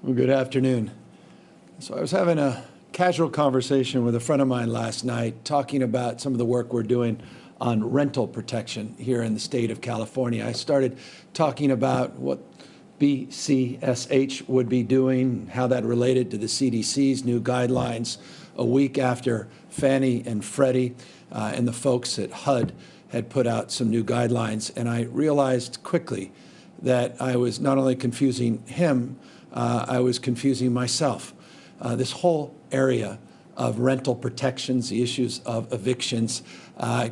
Well, good afternoon. So I was having a casual conversation with a friend of mine last night talking about some of the work we're doing on rental protection here in the state of California. I started talking about what BCSH would be doing, how that related to the CDC's new guidelines a week after Fannie and Freddie and the folks at HUD had put out some new guidelines. And I realized quickly that I was not only confusing him, I was confusing myself. This whole area of rental protections, the issues of evictions,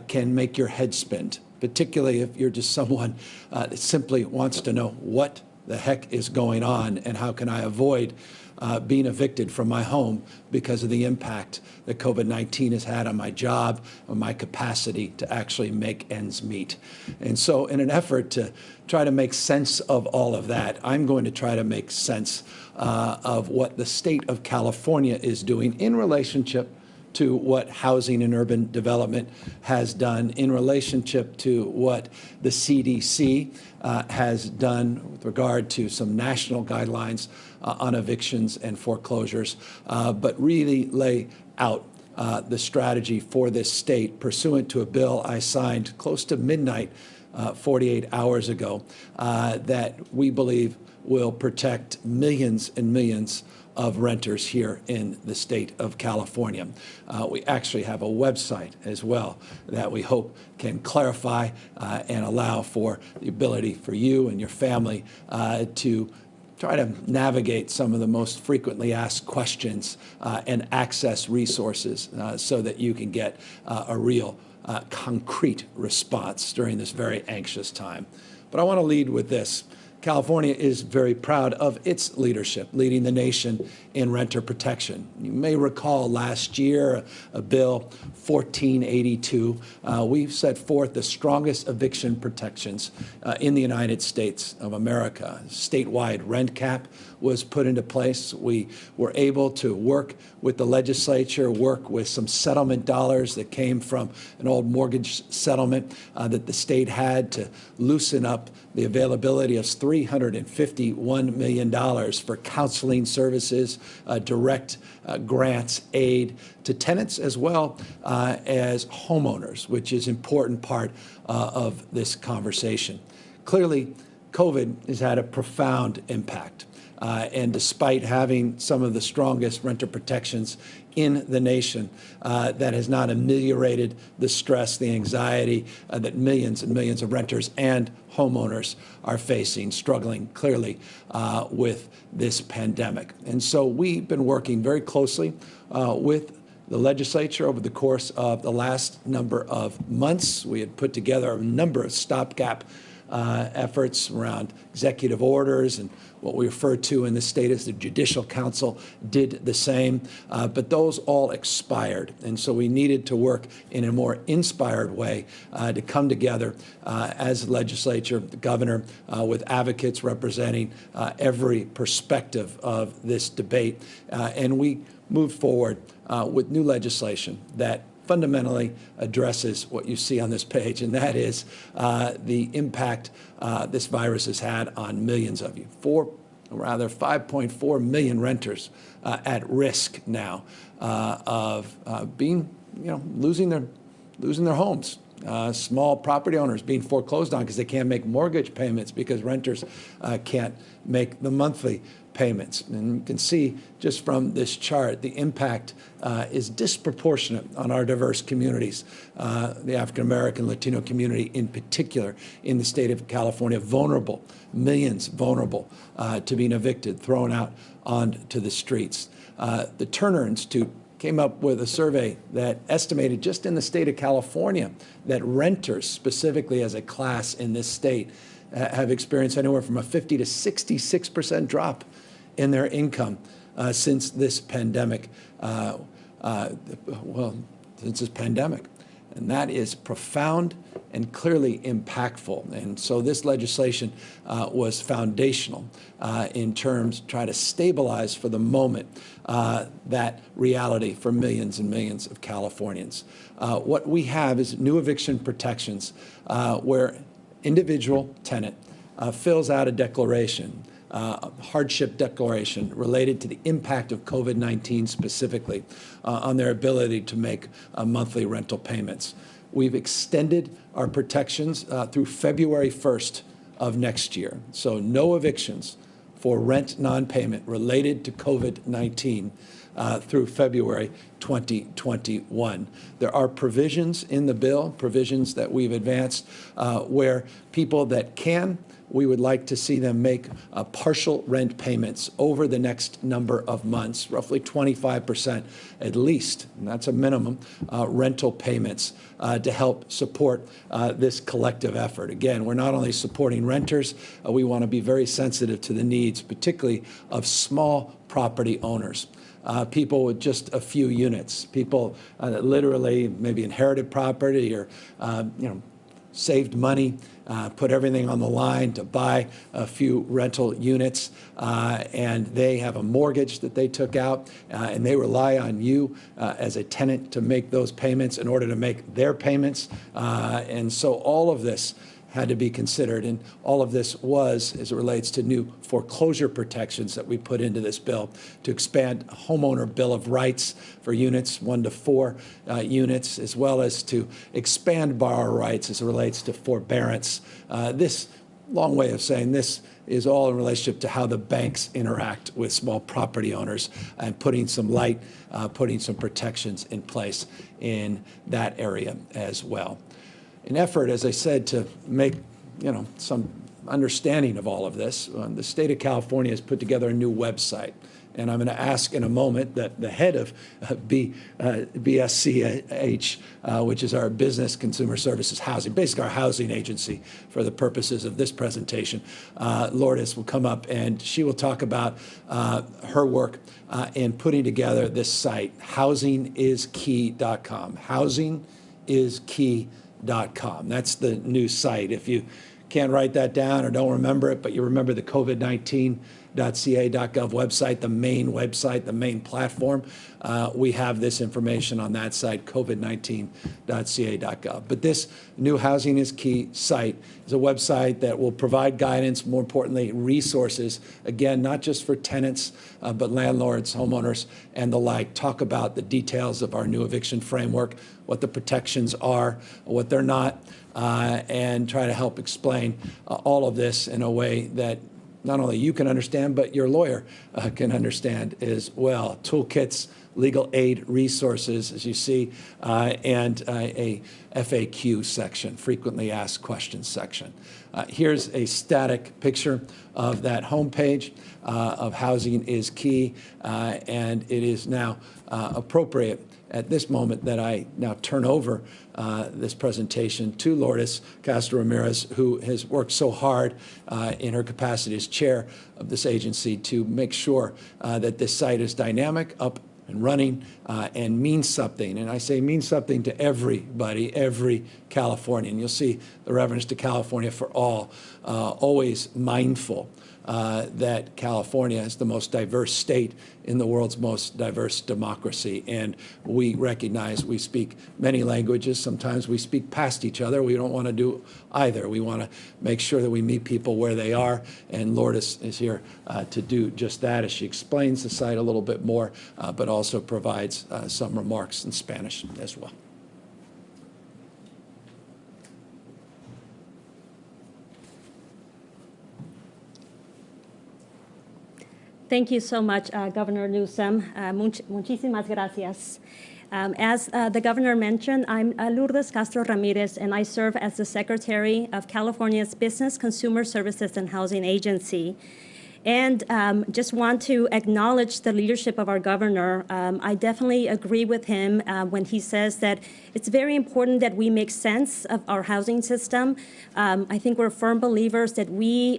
can make your head spin, particularly if you're just someone that simply wants to know what the heck is going on and how can I avoid being evicted from my home because of the impact that COVID-19 has had on my job, on my capacity to actually make ends meet. And so in an effort to try to make sense of all of that, I'm going to try to make sense of what the state of California is doing in relationship to what housing and urban development has done, in relationship to what the CDC has done with regard to some national guidelines on evictions and foreclosures, but really lay out the strategy for this state pursuant to a bill I signed close to midnight 48 hours ago that we believe will protect millions and millions of renters here in the state of California. We actually have a website as well that we hope can clarify and allow for the ability for you and your family to try to navigate some of the most frequently asked questions and access resources so that you can get a real concrete response during this very anxious time. But I want to lead with this. California is very proud of its leadership, leading the nation in renter protection. You may recall last year, a bill 1482, we set forth the strongest eviction protections in the United States of America. Statewide rent cap was put into place. We were able to work with the legislature, work with some settlement dollars that came from an old mortgage settlement that the state had to loosen up the availability of $351 million for counseling services, direct grants, aid to tenants as well as homeowners, which is an important part of this conversation. Clearly, COVID has had a profound impact. And despite having some of the strongest renter protections in the nation, that has not ameliorated the stress, the anxiety that millions and millions of renters and homeowners are facing, struggling clearly with this pandemic. And so we've been working very closely with the legislature over the course of the last number of months. We had put together a number of stopgap efforts around executive orders, and what we refer to in the state as the Judicial Council did the same, but those all expired. And so we needed to work in a more inspired way to come together as the legislature, the governor, with advocates representing every perspective of this debate. And we moved forward with new legislation that fundamentally addresses what you see on this page, and that is the impact this virus has had on millions of you. 5.4 million renters at risk now of being, losing their homes. Small property owners being foreclosed on because they can't make mortgage payments because renters can't make the monthly payments. And you can see just from this chart, the impact is disproportionate on our diverse communities, the African-American, Latino community in particular in the state of California, vulnerable, millions vulnerable to being evicted, thrown out onto the streets. The Turner Institute came up with a survey that estimated just in the state of California that renters, specifically as a class in this state, have experienced anywhere from a 50 to 66% drop in their income since this pandemic. And that is profound and clearly impactful. And so this legislation was foundational in terms of trying to stabilize for the moment that reality for millions and millions of Californians. What we have is new eviction protections where individual tenant fills out a declaration hardship declaration related to the impact of COVID-19 specifically on their ability to make monthly rental payments. We've extended our protections through February 1st of next year. So no evictions for rent non-payment related to COVID-19 through February 2021. There are provisions in the bill, provisions that we've advanced, where people that can, we would like to see them make partial rent payments over the next number of months, roughly 25% at least, and that's a minimum, rental payments to help support this collective effort. Again, we're not only supporting renters, we want to be very sensitive to the needs, particularly of small property owners. People with just a few units, people that literally maybe inherited property or saved money, put everything on the line to buy a few rental units, and they have a mortgage that they took out, and they rely on you as a tenant to make those payments in order to make their payments. And so all of this had to be considered, and all of this was as it relates to new foreclosure protections that we put into this bill to expand homeowner bill of rights for units 1 to 4 units, as well as to expand borrower rights as it relates to forbearance. This long way of saying this is all in relationship to how the banks interact with small property owners and putting some light, putting some protections in place in that area as well. An effort, as I said, to make some understanding of all of this, the state of California has put together a new website. And I'm going to ask in a moment that the head of BSCH, which is our Business Consumer Services Housing, basically our housing agency for the purposes of this presentation, Lourdes will come up and she will talk about her work in putting together this site, housingiskey.com. Housingiskey.com. That's the new site. If you can't write that down or don't remember it, but you remember the COVID-19.ca.gov website, the main website, the main platform, we have this information on that site, COVID-19.ca.gov. But this new Housing is Key site is a website that will provide guidance, more importantly, resources, again, not just for tenants, but landlords, homeowners, and the like. Talk about the details of our new eviction framework, what the protections are, what they're not, and try to help explain all of this in a way that not only you can understand, but your lawyer can understand as well. Toolkits, legal aid resources, as you see, and a FAQ section, frequently asked questions section. Here's a static picture of that homepage of Housing is Key, and it is now appropriate at this moment that I now turn over this presentation to Lourdes Castro-Ramirez, who has worked so hard in her capacity as chair of this agency to make sure that this site is dynamic, up and running, and means something. And I say means something to everybody, every Californian. You'll see the reference to California for all, always mindful that California is the most diverse state in the world's most diverse democracy. And we recognize we speak many languages. Sometimes we speak past each other. We don't want to do either. We want to make sure that we meet people where they are. And Lourdes is here to do just that as she explains the site a little bit more, but also provides some remarks in Spanish as well. Thank you so much, Governor Newsom. Muchísimas gracias. As the governor mentioned, I'm Lourdes Castro-Ramirez, and I serve as the Secretary of California's Business Consumer Services and Housing Agency. And just want to acknowledge the leadership of our governor. I definitely agree with him when he says that it's very important that we make sense of our housing system. I think we're firm believers that we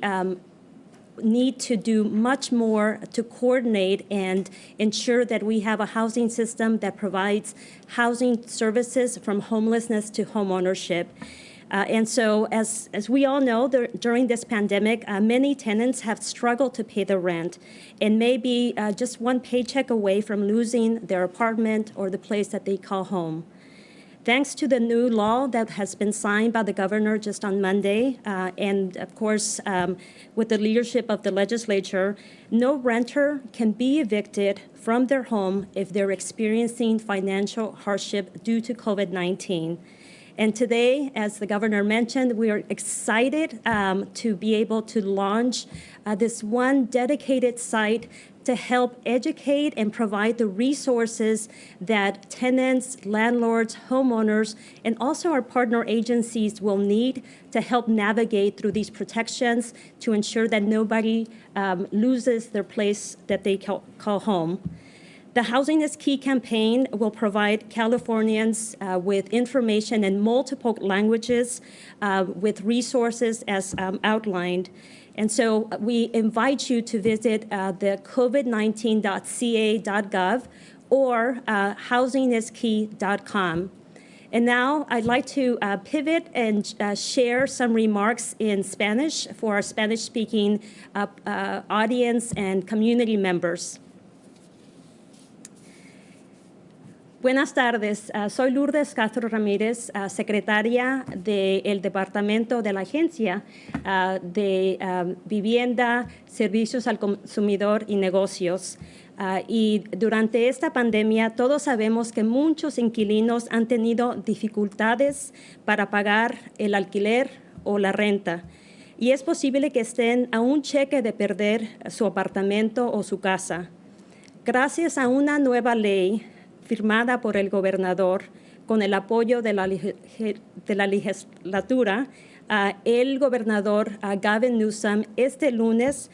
need to do much more to coordinate and ensure that we have a housing system that provides housing services from homelessness to homeownership. And so as we all know, during this pandemic, many tenants have struggled to pay the rent and may be just one paycheck away from losing their apartment or the place that they call home. Thanks to the new law that has been signed by the governor just on Monday, and of course, with the leadership of the legislature, no renter can be evicted from their home if they're experiencing financial hardship due to COVID-19. And today, as the governor mentioned, we are excited to be able to launch this one dedicated site to help educate and provide the resources that tenants, landlords, homeowners, and also our partner agencies will need to help navigate through these protections to ensure that nobody loses their place that they call home. The Housing is Key campaign will provide Californians with information in multiple languages with resources as outlined. And so we invite you to visit the covid19.ca.gov or housingiskey.com. And now I'd like to pivot and share some remarks in Spanish for our Spanish-speaking audience and community members. Buenas tardes, soy Lourdes Castro Ramírez, secretaria del Departamento de la Agencia de Vivienda, Servicios al Consumidor y Negocios. Y durante esta pandemia todos sabemos que muchos inquilinos han tenido dificultades para pagar el alquiler o la renta. Y es posible que estén a un cheque de perder su apartamento o su casa. Gracias a una nueva ley firmada por el gobernador con el apoyo de la legislatura, el gobernador Gavin Newsom este lunes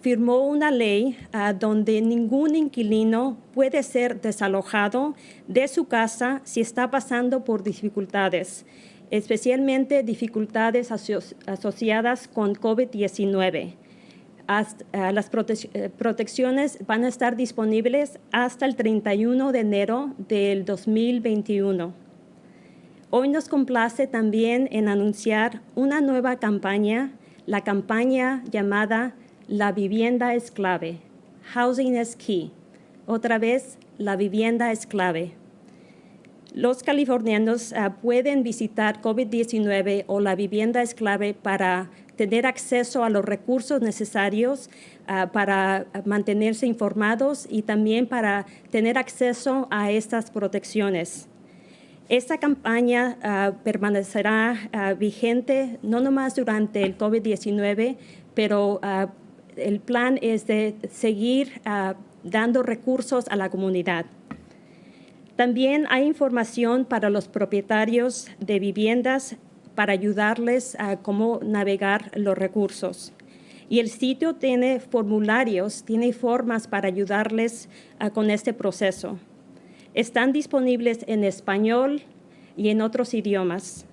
firmó una ley donde ningún inquilino puede ser desalojado de su casa si está pasando por dificultades, especialmente dificultades asociadas con COVID-19. Las protecciones van a estar disponibles hasta el 31 de enero del 2021. Hoy nos complace también en anunciar una nueva campaña, la campaña llamada La vivienda es clave, Housing is Key. Otra vez, la vivienda es clave. Los californianos pueden visitar COVID-19 o la vivienda es clave para tener acceso a los recursos necesarios para mantenerse informados y también para tener acceso a estas protecciones. Esta campaña permanecerá vigente no nomás durante el COVID-19, pero el plan es de seguir dando recursos a la comunidad. También hay información para los propietarios de viviendas para ayudarles a cómo navegar los recursos. Y el sitio tiene formularios, tiene formas para ayudarles con este proceso. Están disponibles en español y en otros idiomas.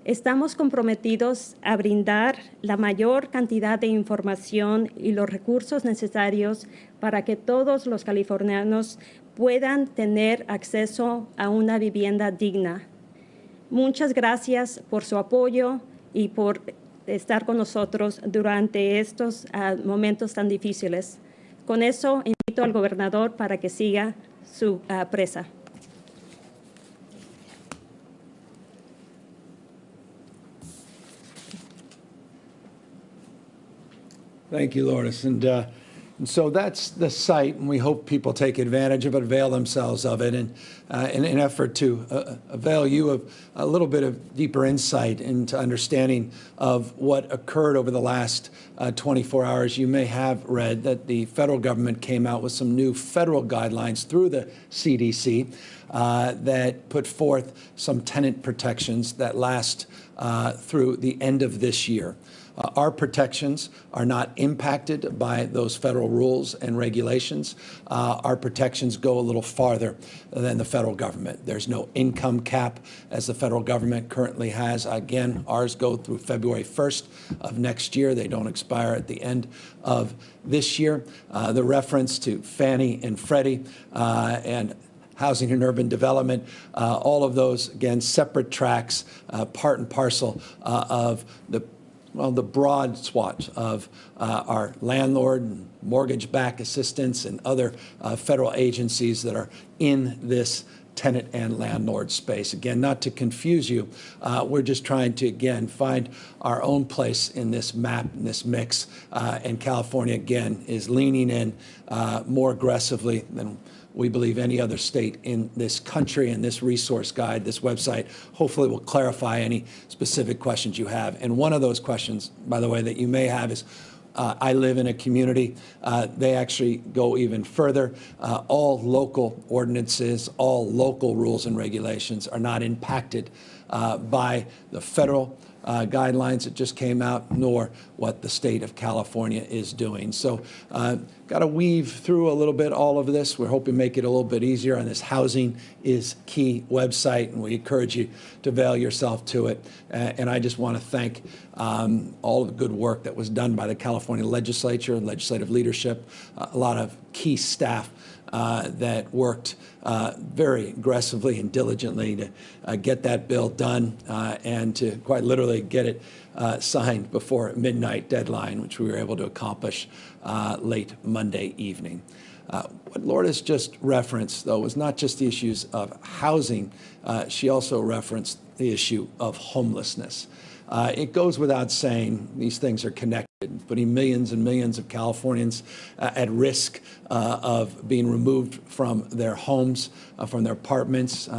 Estamos comprometidos a brindar la mayor cantidad de información y los recursos necesarios para que todos los californianos puedan tener acceso a una vivienda digna. Muchas gracias por su apoyo y por estar con nosotros durante estos momentos tan difíciles. Con eso, invito al gobernador para que siga su presa. Thank you, Lourdes. And so that's the site, and we hope people take advantage of it, avail themselves of it, and in an effort to avail you of a little bit of deeper insight into understanding of what occurred over the last 24 hours. You may have read that the federal government came out with some new federal guidelines through the CDC that put forth some tenant protections that last through the end of this year. Our protections are not impacted by those federal rules and regulations. Our protections go a little farther than the federal government. There's no income cap as the federal government currently has. Again, ours go through February 1st of next year. They don't expire at the end of this year. The reference to Fannie and Freddie and Housing and Urban Development, all of those, again, separate tracks, part and parcel of the broad swath of our landlord and mortgage-backed assistance and other federal agencies that are in this tenant and landlord space. Again, not to confuse you, we're just trying to, again, find our own place in this map, in this mix, and California, again, is leaning in more aggressively than we believe any other state in this country. And this resource guide, this website, hopefully will clarify any specific questions you have. And one of those questions, by the way, that you may have is, I live in a community. They actually go even further. All local ordinances, all local rules and regulations are not impacted by the federal guidelines that just came out, nor what the state of California is doing. So got to weave through a little bit all of this. We're hoping to make it a little bit easier on this Housing is Key website, and we encourage you to avail yourself to it. And I just want to thank all of the good work that was done by the California legislature and legislative leadership, a lot of key staff that worked very aggressively and diligently to get that bill done and to quite literally get it signed before midnight deadline, which we were able to accomplish late Monday evening. What Lourdes just referenced, though, was not just the issues of housing. She also referenced the issue of homelessness. It goes without saying these things are connected, putting millions and millions of Californians at risk of being removed from their homes, from their apartments,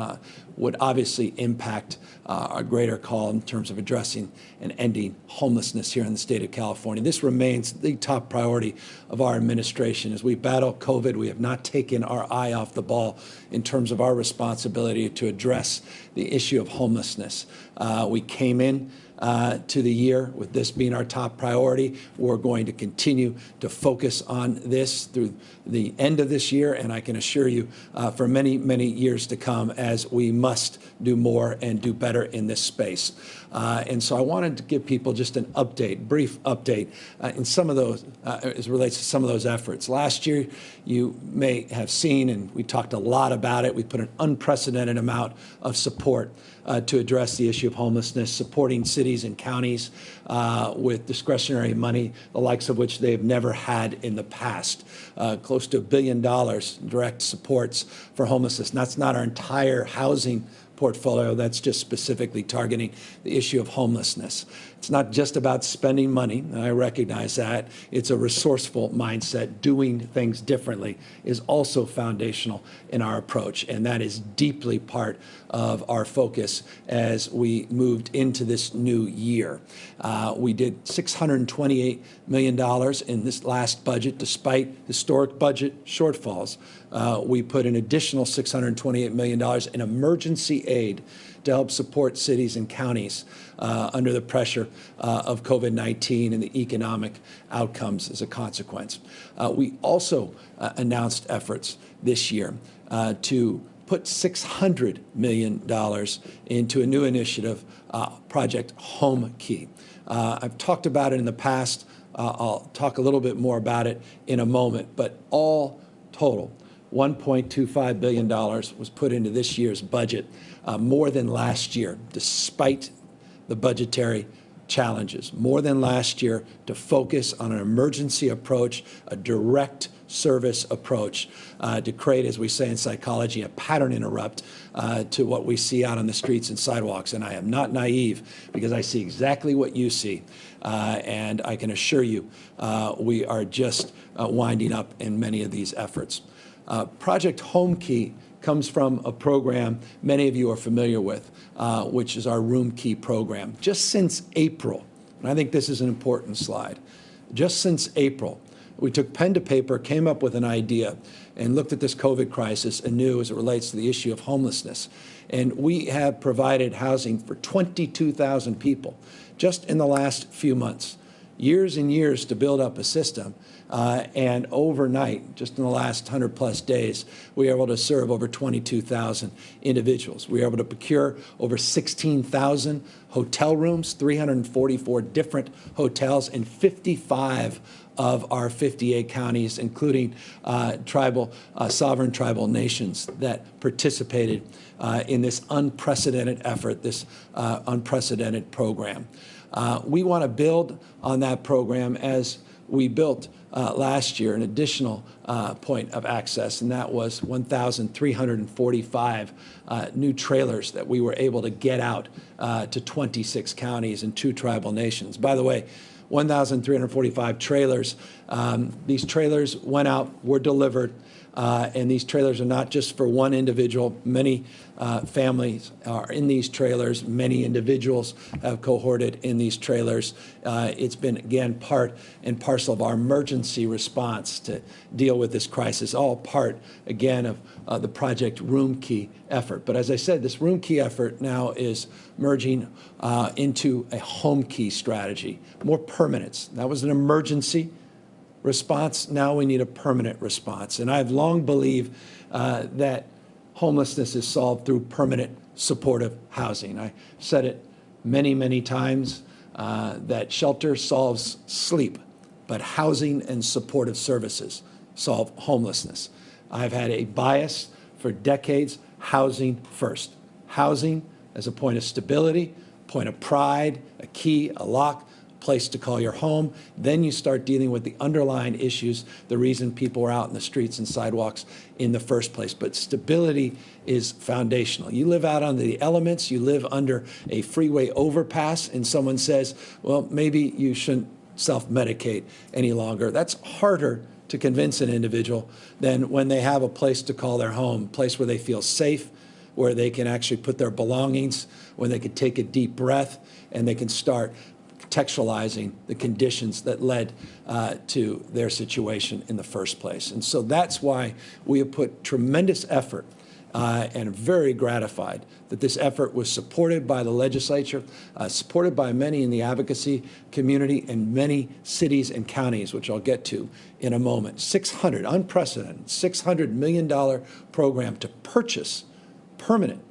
would obviously impact our greater call in terms of addressing and ending homelessness here in the state of California. This remains the top priority of our administration. As we battle COVID, we have not taken our eye off the ball in terms of our responsibility to address the issue of homelessness. We came in to the year with this being our top priority. We're going to continue to focus on this through the end of this year, and I can assure you for many, many years to come, as we must do more and do better in this space. And so I wanted to give people just an update, brief update in some of those, as it relates to some of those efforts. Last year, you may have seen, and we talked a lot about it, we put an unprecedented amount of support to address the issue of homelessness, supporting cities and counties with discretionary money, the likes of which they've never had in the past. Close to $1 billion direct supports for homelessness. And that's not our entire housing portfolio. That's just specifically targeting the issue of homelessness. It's not just about spending money. I recognize that. It's a resourceful mindset. Doing things differently is also foundational in our approach, and that is deeply part of our focus as we moved into this new year. We did $628 million in this last budget, despite historic budget shortfalls. We put an additional $628 million in emergency aid to help support cities and counties under the pressure of COVID-19 and the economic outcomes as a consequence. We also announced efforts this year to put $600 million into a new initiative, Project Home Key. I've talked about it in the past. I'll talk a little bit more about it in a moment, but all total, $1.25 billion was put into this year's budget, more than last year, despite the budgetary challenges, more than last year, to focus on an emergency approach, a direct service approach, to create, as we say in psychology, a pattern interrupt to what we see out on the streets and sidewalks. And I am not naive, because I see exactly what you see. And I can assure you we are just winding up in many of these efforts. Project Home Key comes from a program many of you are familiar with, which is our Room Key program. Just since April, and I think this is an important slide, just since April, we took pen to paper, came up with an idea, and looked at this COVID crisis anew as it relates to the issue of homelessness. And we have provided housing for 22,000 people just in the last few months. Years and years to build up a system, and overnight, just in the last 100+ days, we were able to serve over 22,000 individuals. We were able to procure over 16,000 hotel rooms, 344 different hotels in 55 of our 58 counties, including sovereign tribal nations that participated in this unprecedented effort, this unprecedented program. We want to build on that program as we built last year an additional point of access, and that was 1,345 new trailers that we were able to get out to 26 counties and 2 tribal nations. By the way, 1,345 trailers. These trailers went out, were delivered, and these trailers are not just for one individual. Many families are in these trailers. Many individuals have cohorted in these trailers. It's been, again, part and parcel of our emergency response to deal with this crisis, all part, again, of the Project Room Key effort. But as I said, this Room Key effort now is merging into a Home Key strategy, more permanence. That was an emergency response. Now we need a permanent response. And I've long believed that homelessness is solved through permanent supportive housing. I said it many, many times that shelter solves sleep, but housing and supportive services solve homelessness. I've had a bias for decades, housing first. Housing as a point of stability, point of pride, a key, a lock, place to call your home. Then you start dealing with the underlying issues, the reason people are out in the streets and sidewalks in the first place. But stability is foundational. You live out on the elements, you live under a freeway overpass, and someone says, well, maybe you shouldn't self-medicate any longer. That's harder to convince an individual than when they have a place to call their home, a place where they feel safe, where they can actually put their belongings, when they can take a deep breath, and they can start contextualizing the conditions that led to their situation in the first place. And so that's why we have put tremendous effort and very gratified that this effort was supported by the legislature, supported by many in the advocacy community and many cities and counties, which I'll get to in a moment. Unprecedented, $600 million program to purchase permanent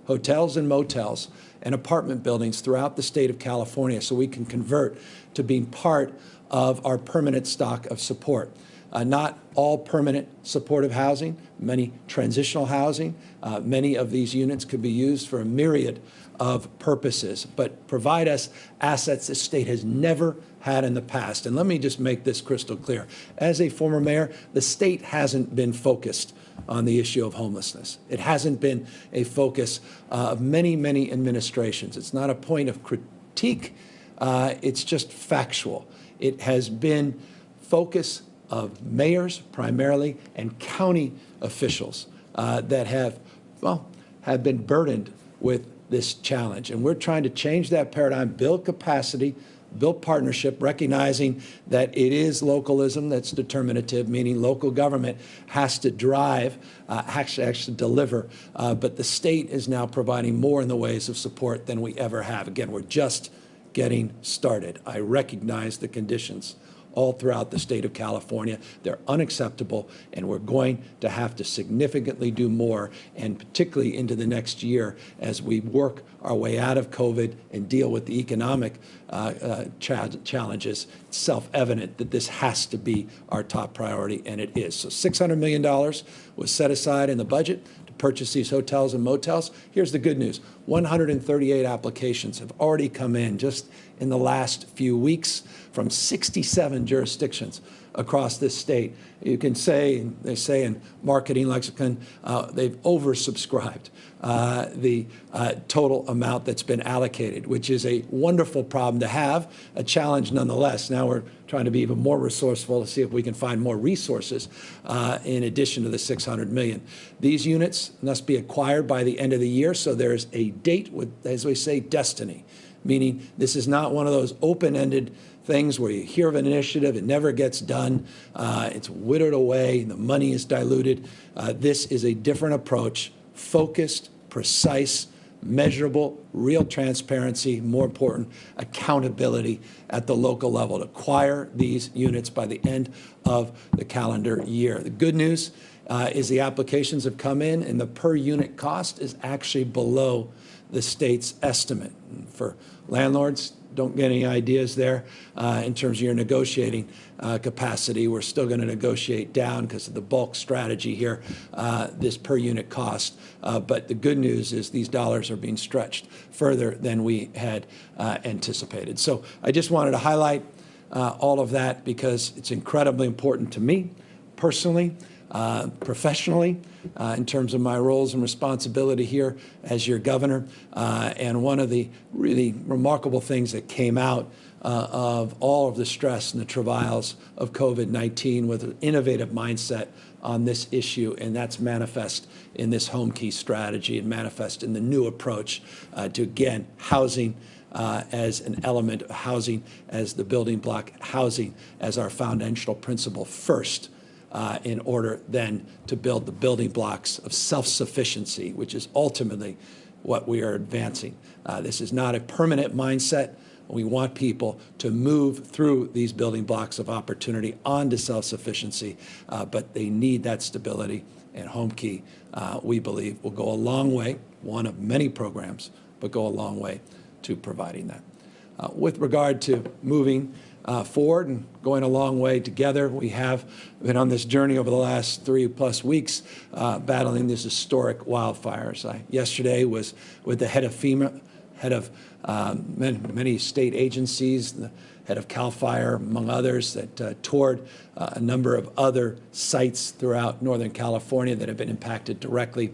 hotels and motels and apartment buildings throughout the state of California so we can convert to being part of our permanent stock of support. Not all permanent supportive housing, many transitional housing. Many of these units could be used for a myriad of purposes, but provide us assets the state has never had in the past. And let me just make this crystal clear. As a former mayor, the state hasn't been focused on the issue of homelessness. It hasn't been a focus of many, many administrations. It's not a point of critique. It's just factual. It has been focus of mayors primarily and county officials that have been burdened with this challenge. And we're trying to change that paradigm, build capacity, build partnership, recognizing that it is localism that's determinative, meaning local government has to drive, actually deliver, but the state is now providing more in the ways of support than we ever have. Again, we're just getting started. I recognize the conditions all throughout the state of California. They're unacceptable, and we're going to have to significantly do more, and particularly into the next year as we work our way out of COVID and deal with the economic challenges. It's self-evident that this has to be our top priority, and it is. So $600 million was set aside in the budget to purchase these hotels and motels. Here's the good news. 138 applications have already come in just in the last few weeks from 67 jurisdictions across this state. You can say, they say in marketing lexicon, they've oversubscribed the total amount that's been allocated, which is a wonderful problem to have, a challenge nonetheless. Now we're trying to be even more resourceful to see if we can find more resources in addition to the $600 million. These units must be acquired by the end of the year, so there's a date with, as we say, destiny, meaning this is not one of those open-ended things where you hear of an initiative, it never gets done, it's whittled away, the money is diluted. This is a different approach, focused, precise, measurable, real transparency, more important, accountability at the local level to acquire these units by the end of the calendar year. The good news is the applications have come in and the per unit cost is actually below the state's estimate. For landlords, don't get any ideas there in terms of your negotiating capacity. We're still going to negotiate down because of the bulk strategy here, this per unit cost. But the good news is these dollars are being stretched further than we had anticipated. So I just wanted to highlight all of that because it's incredibly important to me personally, professionally, in terms of my roles and responsibility here as your governor. And one of the really remarkable things that came out of all of the stress and the travails of COVID-19 with an innovative mindset on this issue, and that's manifest in this home key strategy and manifest in the new approach to, again, housing as an element of housing as the building block, housing as our foundational principle first, in order then to build the building blocks of self-sufficiency, which is ultimately what we are advancing. This is not a permanent mindset. We want people to move through these building blocks of opportunity onto self-sufficiency, but they need that stability. And Home Key, we believe, will go a long way, one of many programs, but go a long way to providing that. With regard to moving forward and going a long way together, we have been on this journey over the last 3+ weeks battling these historic wildfires. Yesterday was with the head of FEMA, head of many state agencies, the head of CAL FIRE, among others, that toured a number of other sites throughout Northern California that have been impacted directly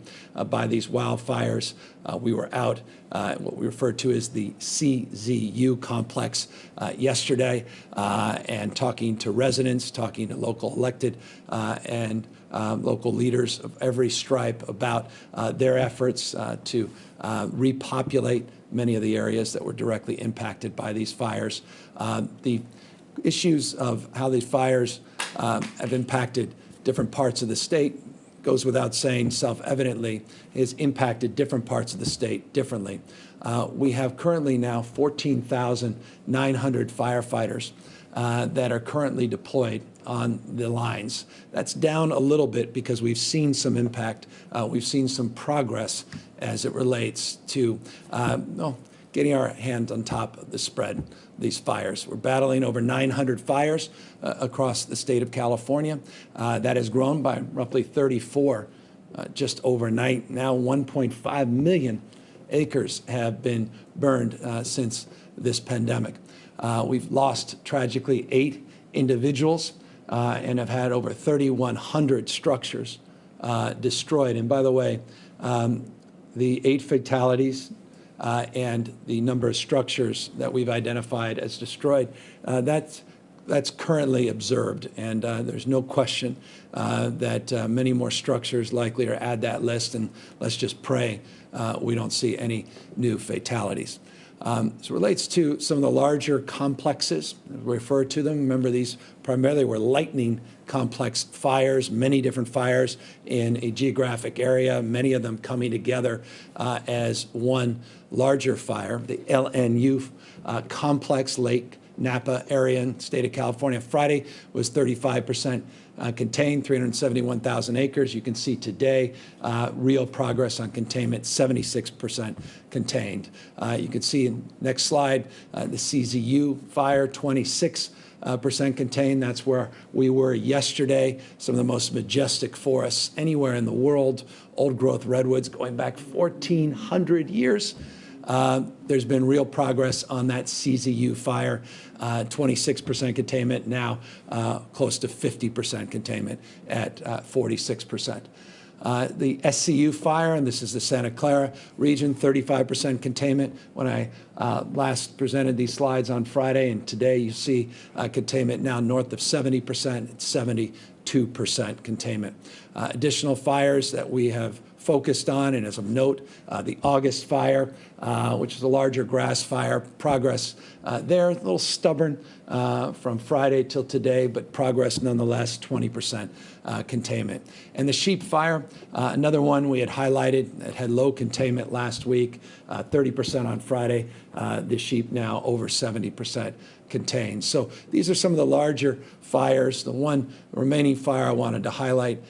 by these wildfires. We were out what we refer to as the CZU complex yesterday and talking to residents, talking to local elected and local leaders of every stripe about their efforts to repopulate many of the areas that were directly impacted by these fires. The issues of how these fires have impacted different parts of the state goes without saying, self-evidently, has impacted different parts of the state differently. We have currently now 14,900 firefighters that are currently deployed on the lines. That's down a little bit because we've seen some impact. We've seen some progress as it relates to getting our hand on top of the spread, these fires. We're battling over 900 fires across the state of California. That has grown by roughly 34 just overnight. Now 1.5 million acres have been burned since this pandemic. We've lost, tragically, 8 individuals and have had over 3,100 structures destroyed. And by the way, the 8 fatalities and the number of structures that we've identified as destroyed, that's currently observed. And there's no question that many more structures likely are at that list. And let's just pray we don't see any new fatalities. As it relates to some of the larger complexes, we refer to them. Remember, these primarily were lightning complex fires, many different fires in a geographic area, many of them coming together as one larger fire. The LNU complex, Lake Napa area in the state of California, Friday was 35% contained, 371,000 acres. You can see today real progress on containment, 76% contained. You can see in next slide the CZU fire, 26% contained. That's where we were yesterday. Some of the most majestic forests anywhere in the world, old growth redwoods going back 1,400 years. There's been real progress on that CZU fire, 26% containment, now close to 50% containment at 46%. The SCU fire, and this is the Santa Clara region, 35% containment. When I last presented these slides on Friday, and today you see containment now north of 70%, it's 72% containment. Additional fires that we have focused on, and as of note, the August fire, which is a larger grass fire, progress there, a little stubborn from Friday till today, but progress nonetheless, 20% containment. And the sheep fire, another one we had highlighted that had low containment last week, 30% on Friday. The sheep now over 70% contained. So these are some of the larger fires. The one remaining fire I wanted to highlight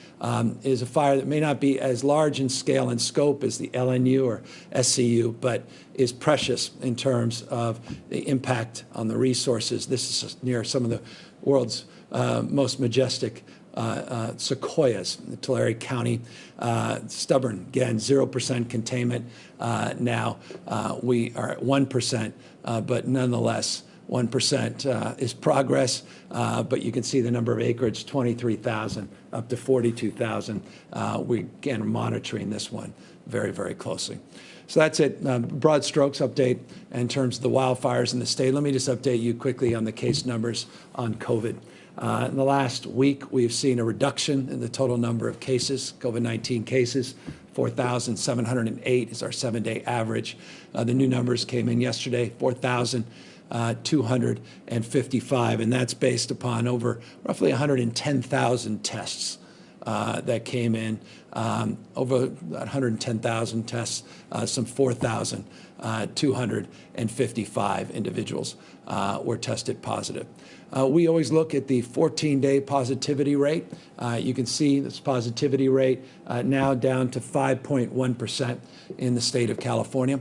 is a fire that may not be as large in scale and scope as the LNU or SCU, but is precious in terms of the impact on the resources. This is near some of the world's most majestic sequoias in Tulare County. Stubborn, again, 0% containment. Now we are at 1%, but nonetheless, 1% is progress, but you can see the number of acreage, 23,000 up to 42,000. We, again, are monitoring this one very, very closely. So that's it. Broad strokes update in terms of the wildfires in the state. Let me just update you quickly on the case numbers on COVID. In the last week, we've seen a reduction in the total number of cases, COVID-19 cases. 4,708 is our 7-day average. The new numbers came in yesterday, 4,255, and that's based upon over roughly 110,000 tests that came in. Over 110,000 tests, some 4,255 individuals were tested positive. We always look at the 14-day positivity rate. You can see this positivity rate now down to 5.1% in the state of California.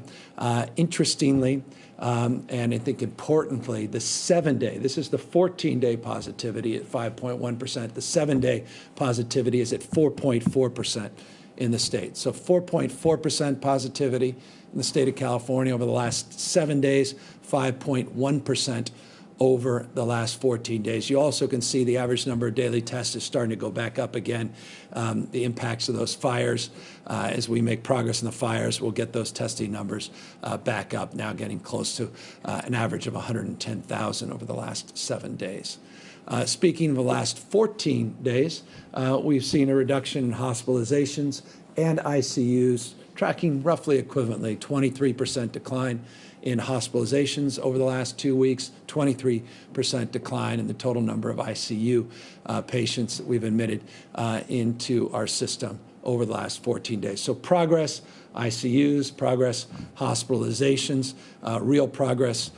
Interestingly, and I think importantly, the 7-day, this is the 14-day positivity at 5.1%. The 7-day positivity is at 4.4% in the state. So 4.4% positivity in the state of California over the last 7 days, 5.1% over the last 14 days. You also can see the average number of daily tests is starting to go back up again. The impacts of those fires, as we make progress in the fires, we'll get those testing numbers back up, now getting close to an average of 110,000 over the last 7 days. Speaking of the last 14 days, we've seen a reduction in hospitalizations and ICUs, tracking roughly equivalently, 23% decline in hospitalizations over the last 2 weeks, 23% decline in the total number of ICU patients that we've admitted into our system over the last 14 days. So progress, ICUs, progress, hospitalizations, real progress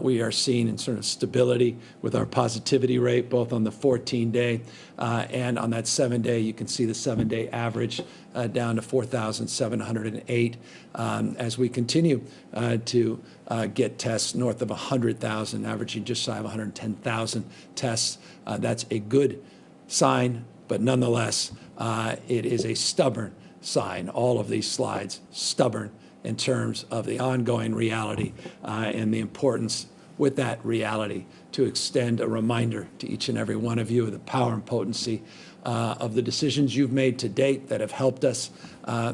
we are seeing in sort of stability with our positivity rate, both on the 14-day and on that 7-day. You can see the 7-day average down to 4,708 as we continue to get tests north of 100,000, averaging just shy of 110,000 tests. That's a good sign, but nonetheless, it is a stubborn sign. All of these slides, stubborn in terms of the ongoing reality and the importance with that reality to extend a reminder to each and every one of you of the power and potency of the decisions you've made to date that have helped us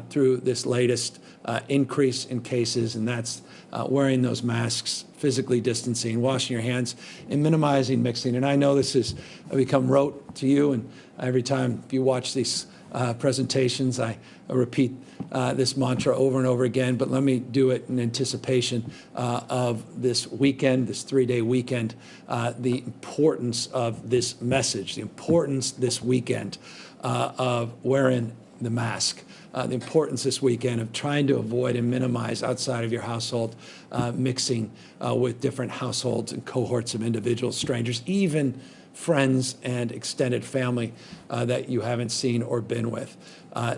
through this latest increase in cases, and that's wearing those masks, physically distancing, washing your hands, and minimizing mixing. And I know this has become rote to you, and every time you watch these presentations, I repeat this mantra over and over again, but let me do it in anticipation of this weekend, this 3-day weekend, the importance of this message, the importance this weekend of wearing the mask, the importance this weekend of trying to avoid and minimize outside of your household mixing with different households and cohorts of individuals, strangers, even friends and extended family that you haven't seen or been with.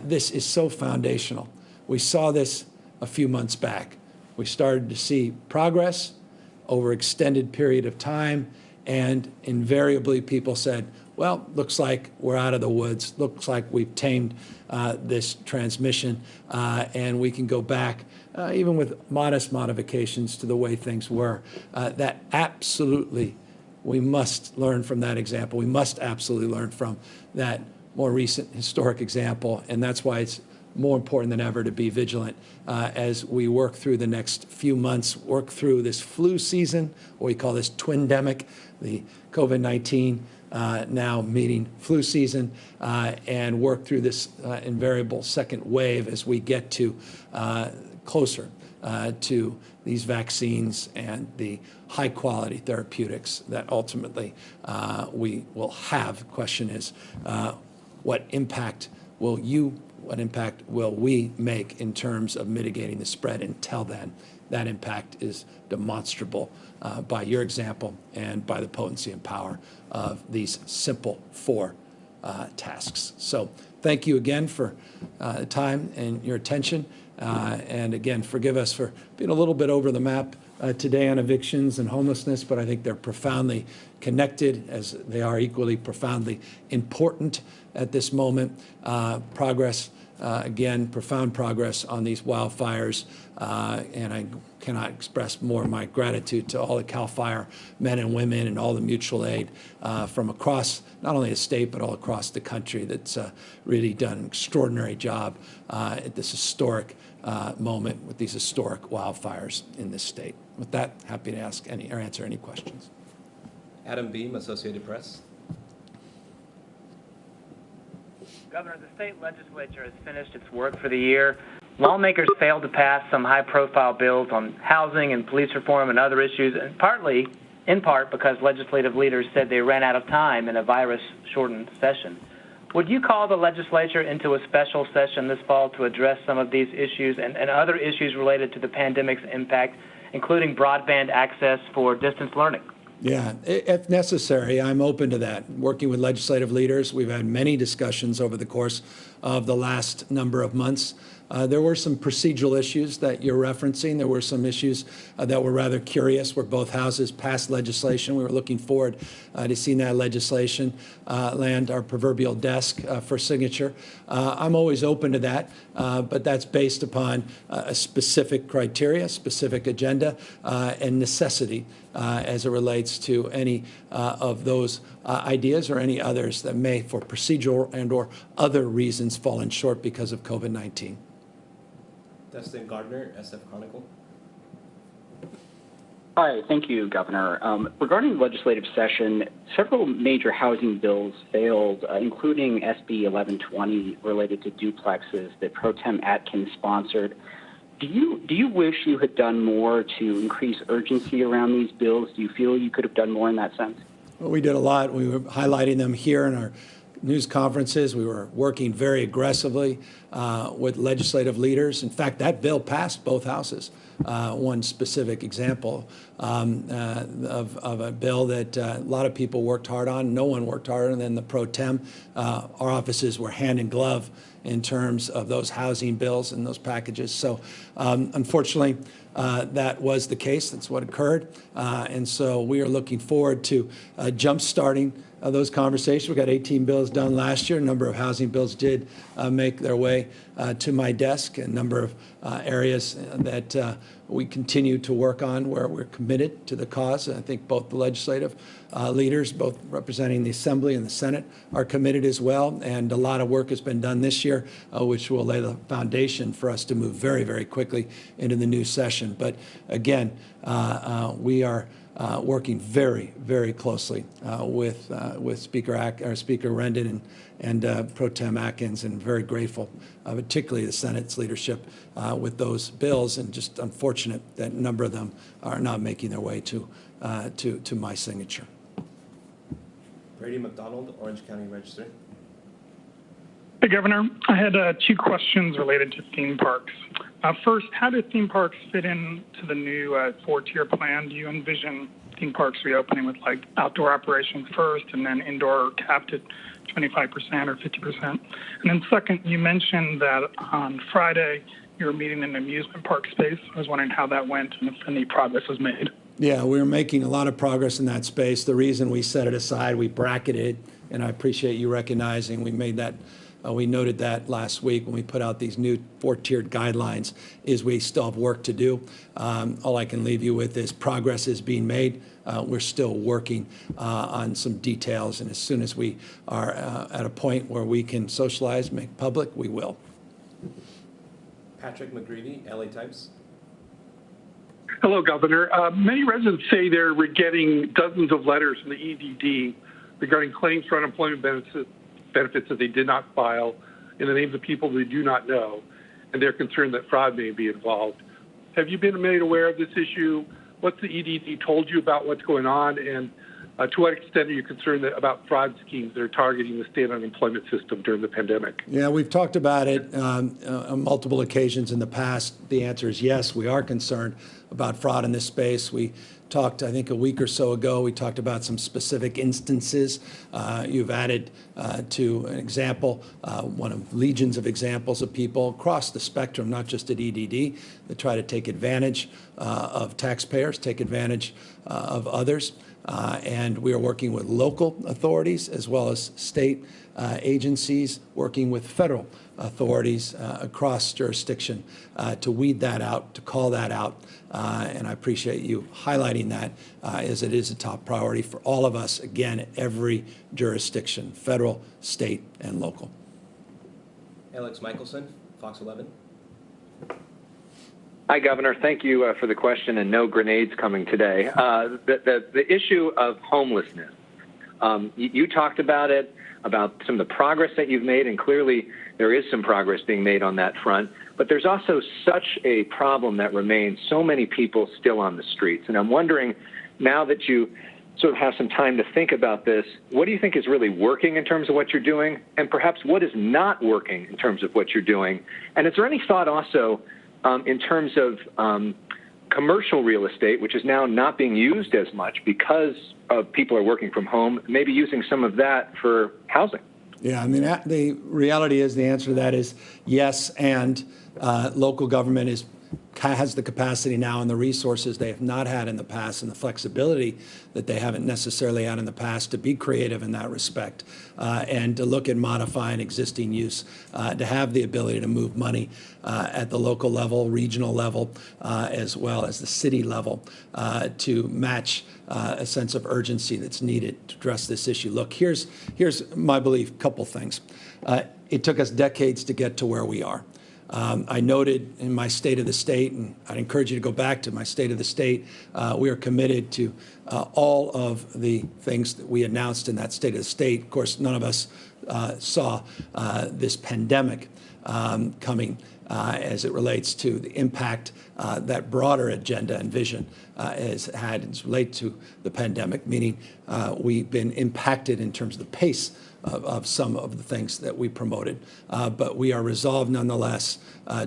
This is so foundational. We saw this a few months back. We started to see progress over extended period of time, and invariably people said, well, looks like we're out of the woods. Looks like we've tamed this transmission, and we can go back, even with modest modifications, to the way things were. That absolutely, we must learn from that example. We must absolutely learn from that more recent historic example, and that's why it's more important than ever to be vigilant as we work through the next few months, work through this flu season, what we call this twindemic, the COVID-19 now meeting flu season, and work through this invariable second wave as we get to closer to these vaccines and the high-quality therapeutics that ultimately we will have. Question is, what impact will we make in terms of mitigating the spread? Until then, that impact is demonstrable by your example and by the potency and power of these simple 4 tasks. So thank you again for the time and your attention. And again, forgive us for being a little bit over the map today on evictions and homelessness, but I think they're profoundly connected, as they are equally profoundly important at this moment. Progress again, profound progress on these wildfires, and I cannot express more my gratitude to all the CAL FIRE men and women and all the mutual aid from across not only the state but all across the country that's really done an extraordinary job at this historic moment with these historic wildfires in this state. With that, happy to ask any or answer any questions. Adam Beam, Associated Press. Governor, the state legislature has finished its work for the year. Lawmakers failed to pass some high-profile bills on housing and police reform and other issues, and in part because legislative leaders said they ran out of time in a virus-shortened session. Would you call the legislature into a special session this fall to address some of these issues and other issues related to the pandemic's impact, including broadband access for distance learning? Yeah, if necessary, I'm open to that. Working with legislative leaders, we've had many discussions over the course of the last number of months. There were some procedural issues that you're referencing. There were some issues that were rather curious where both houses passed legislation. We were looking forward to seeing that legislation land our proverbial desk for signature. I'm always open to that, but that's based upon a specific criteria, specific agenda, and necessity as it relates to any of those ideas or any others that may, for procedural and or other reasons, fallen short because of COVID-19. Dustin Gardner, SF Chronicle. Hi, thank you, Governor. Regarding the legislative session, several major housing bills failed, including SB 1120 related to duplexes that Pro Tem Atkins sponsored. Do you wish you had done more to increase urgency around these bills? Do you feel you could have done more in that sense? Well, we did a lot. We were highlighting them here in our news conferences. We were working very aggressively with legislative leaders. In fact, that bill passed both houses. One specific example of a bill that a lot of people worked hard on. No one worked harder than the Pro Tem. Our offices were hand in glove in terms of those housing bills and those packages. So unfortunately, that was the case. That's what occurred. And so we are looking forward to jump-starting those conversations. We got 18 bills done last year. A number of housing bills did make their way to my desk. A number of areas that we continue to work on where we're committed to the cause. And I think both the legislative leaders, both representing the Assembly and the Senate, are committed as well. And a lot of work has been done this year, which will lay the foundation for us to move very, very quickly into the new session. But again, we are working very, very closely with Speaker Rendon and Pro Tem Atkins, and very grateful, particularly the Senate's leadership with those bills, and just unfortunate that a number of them are not making their way to my signature. Brady McDonald, Orange County Register. Hey, Governor. I had two questions related to theme parks. First, how do theme parks fit into the new four-tier plan? Do you envision theme parks reopening with like outdoor operations first and then indoor capped at 25% or 50%? And then second, you mentioned that on Friday you were meeting in an amusement park space. I was wondering how that went and if any progress was made. Yeah, we're making a lot of progress in that space. The reason we set it aside, we bracketed, and I appreciate you recognizing we made that. We noted that last week when we put out these new four-tiered guidelines, is we still have work to do. All I can leave you with is progress is being made. We're still working on some details, and as soon as we are at a point where we can socialize, make public, we will. Patrick McGreevy, LA Times. Hello, Governor. Many residents say they're getting dozens of letters from the EDD regarding claims for unemployment benefits that they did not file in the names of people they do not know, and they're concerned that fraud may be involved. Have you been made aware of this issue? What's the EDD told you about what's going on, and to what extent are you concerned about fraud schemes that are targeting the state unemployment system during the pandemic? Yeah, we've talked about it on multiple occasions in the past. The answer is yes, we are concerned about fraud in this space. We talked, I think, a week or so ago. We talked about some specific instances. You've added to an example, one of legions of examples of people across the spectrum, not just at EDD, that try to take advantage of taxpayers, take advantage of others. And we are working with local authorities as well as state agencies, working with federal authorities across jurisdiction to weed that out, to call that out. And I appreciate you highlighting that as it is a top priority for all of us, again, at every jurisdiction, federal, state, and local. Alex Michelson, Fox 11. Hi, Governor. Thank you for the question, and no grenades coming today. The issue of homelessness, you talked about it, about some of the progress that you've made, and clearly there is some progress being made on that front. But there's also such a problem that remains, so many people still on the streets. And I'm wondering, now that you sort of have some time to think about this, what do you think is really working in terms of what you're doing? And perhaps what is not working in terms of what you're doing? And is there any thought also in terms of commercial real estate, which is now not being used as much because of people are working from home, maybe using some of that for housing? Yeah, I mean, the reality is, the answer to that is yes, and local government has the capacity now and the resources they have not had in the past, and the flexibility that they haven't necessarily had in the past to be creative in that respect, and to look at modifying existing use, to have the ability to move money at the local level, regional level, as well as the city level, to match a sense of urgency that's needed to address this issue. Look, here's my belief, couple things. It took us decades to get to where we are. I noted in my State of the State, and I'd encourage you to go back to my State of the State, we are committed to all of the things that we announced in that State of the State. Of course, none of us saw this pandemic coming as it relates to the impact that broader agenda and vision has had as it relates to the pandemic, meaning we've been impacted in terms of the pace of some of the things that we promoted. But we are resolved nonetheless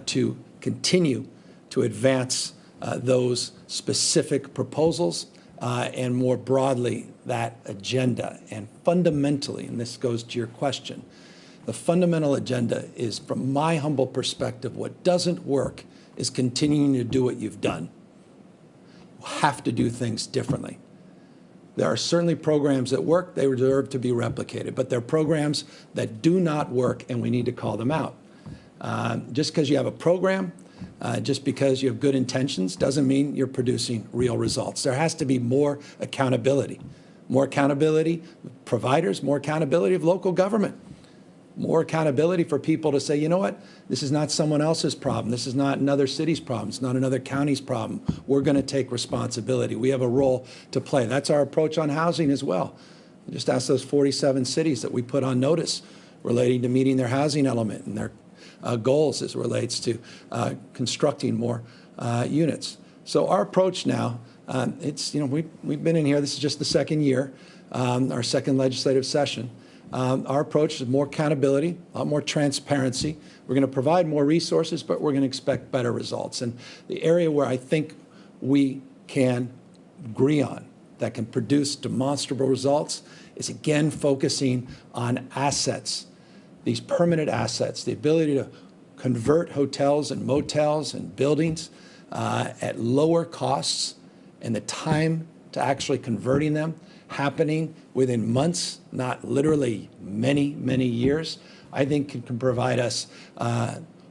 to continue to advance those specific proposals and more broadly that agenda. And fundamentally, and this goes to your question, the fundamental agenda is, from my humble perspective, what doesn't work is continuing to do what you've done. You have to do things differently. There are certainly programs that work, they deserve to be replicated, but there are programs that do not work, and we need to call them out. Just because you have a program, just because you have good intentions, doesn't mean you're producing real results. There has to be more accountability. More accountability of providers, more accountability of local government. More accountability for people to say, you know what, this is not someone else's problem. This is not another city's problem. It's not another county's problem. We're going to take responsibility. We have a role to play. That's our approach on housing as well. Just ask those 47 cities that we put on notice relating to meeting their housing element and their goals as it relates to constructing more units. So our approach now, it's, you know, we've been in here. This is just the second year, our second legislative session. Our approach is more accountability, a lot more transparency. We're going to provide more resources, but we're going to expect better results. And the area where I think we can agree on that can produce demonstrable results is, again, focusing on assets, these permanent assets, the ability to convert hotels and motels and buildings at lower costs, and the time to actually converting them happening within months, not literally many, many years, I think can provide us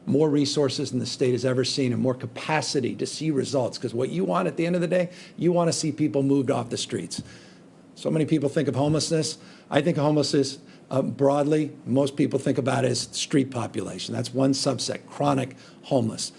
more resources than the state has ever seen and more capacity to see results. Because what you want at the end of the day, you want to see people moved off the streets. So many people think of homelessness. I think of homelessness broadly. Most people think about it as street population. That's one subset, chronic homeless.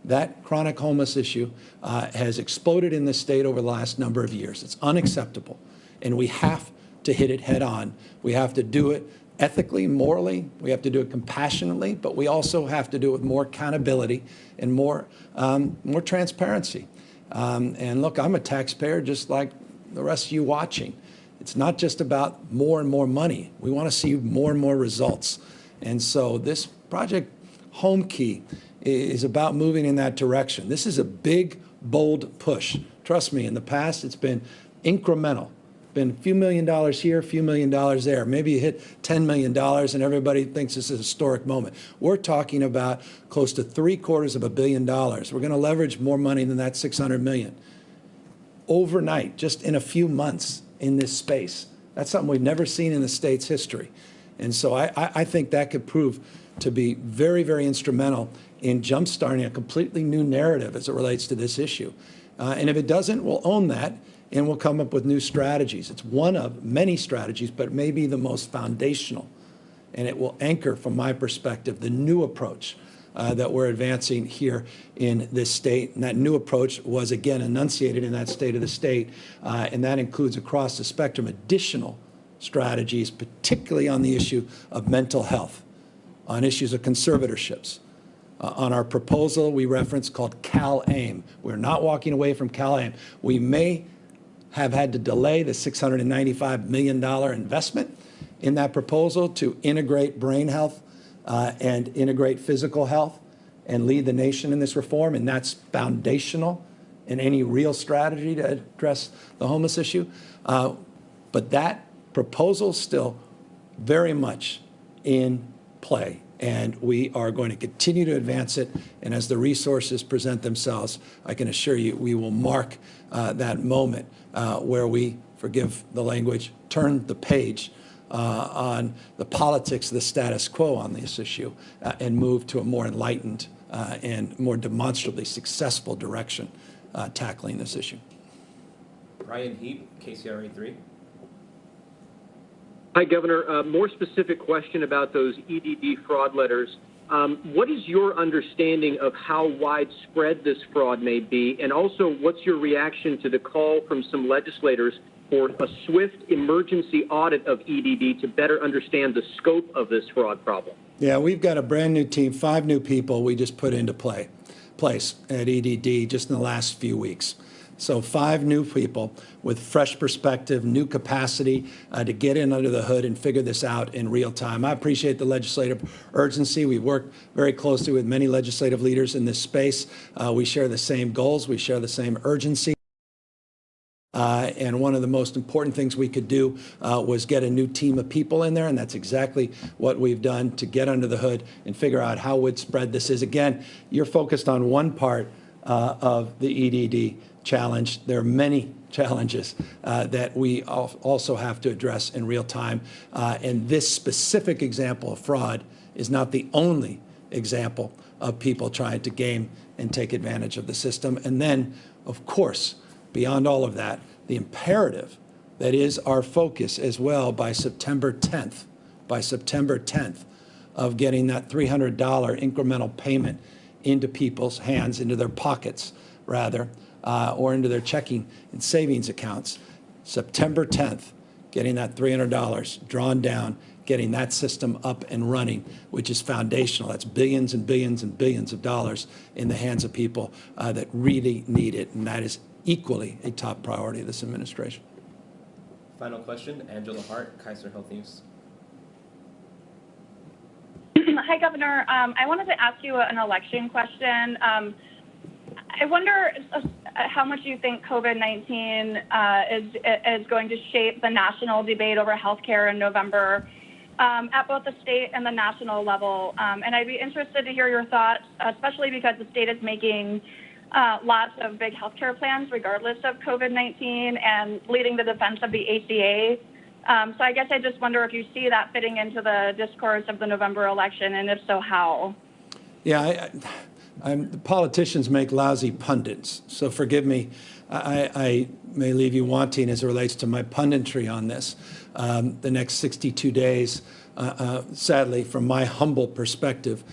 That chronic homeless issue has exploded in this state over the last number of years. It's unacceptable. And we have to hit it head on. We have to do it ethically, morally. We have to do it compassionately, but we also have to do it with more accountability and more transparency. And look, I'm a taxpayer just like the rest of you watching. It's not just about more and more money. We want to see more and more results. And so this project, Home Key, is about moving in that direction. This is a big, bold push. Trust me, in the past, it's been incremental. Been a few $1 million here, a few $1 million there. Maybe you hit $10 million and everybody thinks this is a historic moment. We're talking about close to $750 million. We're going to leverage more money than that $600 million. Overnight, just in a few months, in this space. That's something we've never seen in the state's history. And so I think that could prove to be very, very instrumental in jumpstarting a completely new narrative as it relates to this issue. And if it doesn't, we'll own that and we'll come up with new strategies. It's one of many strategies, but maybe the most foundational. And it will anchor, from my perspective, the new approach that we're advancing here in this state. And that new approach was, again, enunciated in that State of the State, and that includes across the spectrum additional strategies, particularly on the issue of mental health, on issues of conservatorships. On our proposal we referenced called CalAIM. We're not walking away from CalAIM. We may have had to delay the $695 million investment in that proposal to integrate brain health and integrate physical health and lead the nation in this reform, and that's foundational in any real strategy to address the homeless issue. But that proposal is still very much in play, and we are going to continue to advance it, and as the resources present themselves, I can assure you we will mark that moment where we, forgive the language, turn the page on the politics of the status quo on this issue and move to a more enlightened and more demonstrably successful direction tackling this issue. Ryan Heap, KCRA 3. Hi, Governor. More specific question about those EDD fraud letters. What is your understanding of how widespread this fraud may be? And also, what's your reaction to the call from some legislators for a swift emergency audit of EDD to better understand the scope of this fraud problem? Yeah, we've got a brand new team, 5 new people we just put into place at EDD just in the last few weeks. So 5 new people with fresh perspective, new capacity to get in under the hood and figure this out in real time. I appreciate the legislative urgency. We work very closely with many legislative leaders in this space. We share the same goals. We share the same urgency. And one of the most important things we could do was get a new team of people in there, and that's exactly what we've done to get under the hood and figure out how widespread this is. Again, you're focused on one part of the EDD challenge. There are many challenges that we also have to address in real time. And this specific example of fraud is not the only example of people trying to game and take advantage of the system. And then, of course, beyond all of that, the imperative that is our focus as well by September 10th, of getting that $300 incremental payment into people's hands, into their pockets, rather, or into their checking and savings accounts. September 10th, getting that $300 drawn down, getting that system up and running, which is foundational. That's billions and billions and billions of dollars in the hands of people that really need it, and that is equally a top priority of this administration. Final question, Angela Hart, Kaiser Health News. Hi, Governor. I wanted to ask you an election question. I wonder how much you think COVID-19 is going to shape the national debate over healthcare in November at both the state and the national level. And I'd be interested to hear your thoughts, especially because the state is making lots of big healthcare plans regardless of COVID-19 and leading the defense of the ACA. So I guess I just wonder if you see that fitting into the discourse of the November election, and if so, how? Yeah, the politicians make lousy pundits, so forgive me. I may leave you wanting as it relates to my punditry on this. The next 62 days, sadly, from my humble perspective,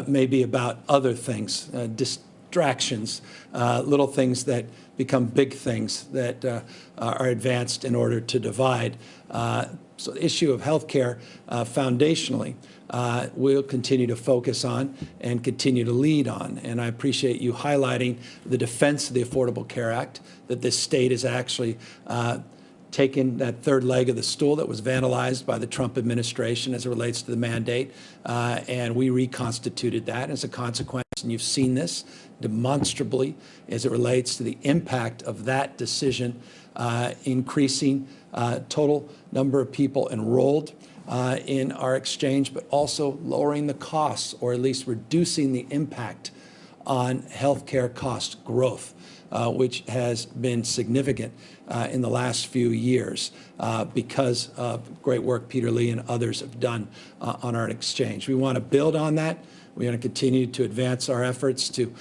may be about other things, distractions, little things that become big things that are advanced in order to divide. So the issue of health care foundationally we'll continue to focus on and continue to lead on. And I appreciate you highlighting the defense of the Affordable Care Act, that this state is actually taken that third leg of the stool that was vandalized by the Trump administration as it relates to the mandate, and we reconstituted that as a consequence. And you've seen this demonstrably as it relates to the impact of that decision, increasing total number of people enrolled in our exchange, but also lowering the costs, or at least reducing the impact on healthcare cost growth. which has been significant in the last few years because of great work Peter Lee and others have done on our exchange. We want to build on that. We're going to continue to advance our efforts to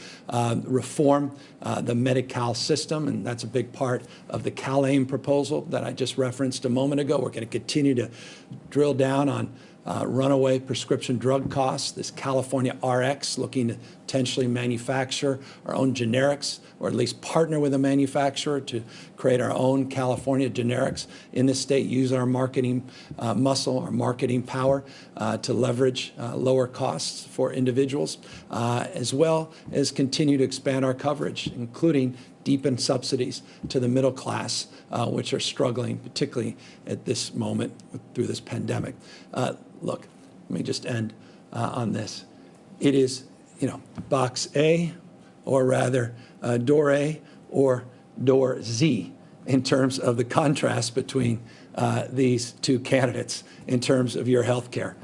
reform the Medi-Cal system, and that's a big part of the CalAIM proposal that I just referenced a moment ago. We're going to continue to drill down on runaway prescription drug costs, this California RX, looking to potentially manufacture our own generics, or at least partner with a manufacturer to create our own California generics in this state, use our marketing muscle, our marketing power to leverage lower costs for individuals, as well as continue to expand our coverage, including deepen subsidies to the middle class, which are struggling, particularly at this moment through this pandemic. Look, let me just end on this. It is, box A, or rather door A or door Z, in terms of the contrast between these two candidates in terms of your health care,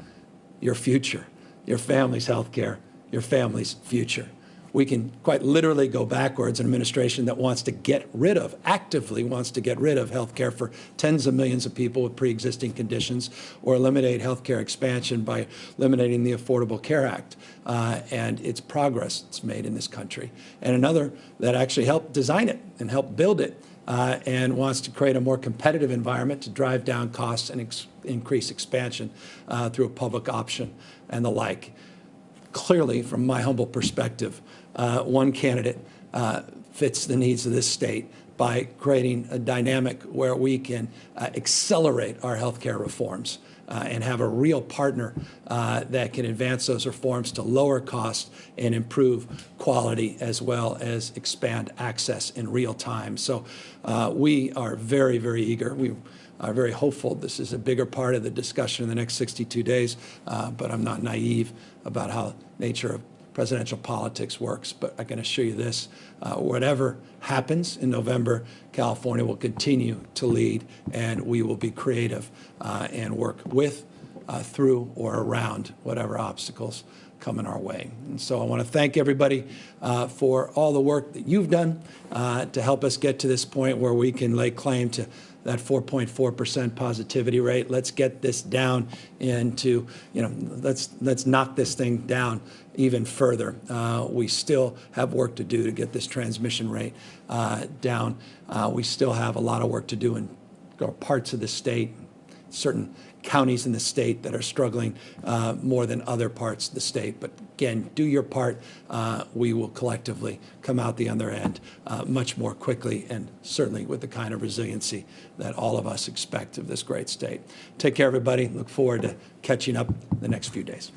your future, your family's health care, your family's future. We can quite literally go backwards. An administration that wants to get rid of, actively wants to get rid of health care for tens of millions of people with pre-existing conditions, or eliminate health care expansion by eliminating the Affordable Care Act and its progress it's made in this country. And another that actually helped design it and helped build it and wants to create a more competitive environment to drive down costs and increase expansion through a public option and the like. Clearly, from my humble perspective, one candidate fits the needs of this state by creating a dynamic where we can accelerate our health care reforms and have a real partner that can advance those reforms to lower costs and improve quality, as well as expand access in real time. So we are very, very eager. We are very hopeful this is a bigger part of the discussion in the next 62 days, but I'm not naive about how the nature of presidential politics works. But I can assure you this, whatever happens in November, California will continue to lead, and we will be creative and work with, through, or around whatever obstacles coming our way. And so I want to thank everybody for all the work that you've done to help us get to this point where we can lay claim to that 4.4% positivity rate. Let's get this down into, let's knock this thing down even further. We still have work to do to get this transmission rate down. We still have a lot of work to do in parts of the state, certain counties in the state that are struggling more than other parts of the state. But again, do your part. We will collectively come out the other end much more quickly, and certainly with the kind of resiliency that all of us expect of this great state. Take care, everybody. Look forward to catching up the next few days.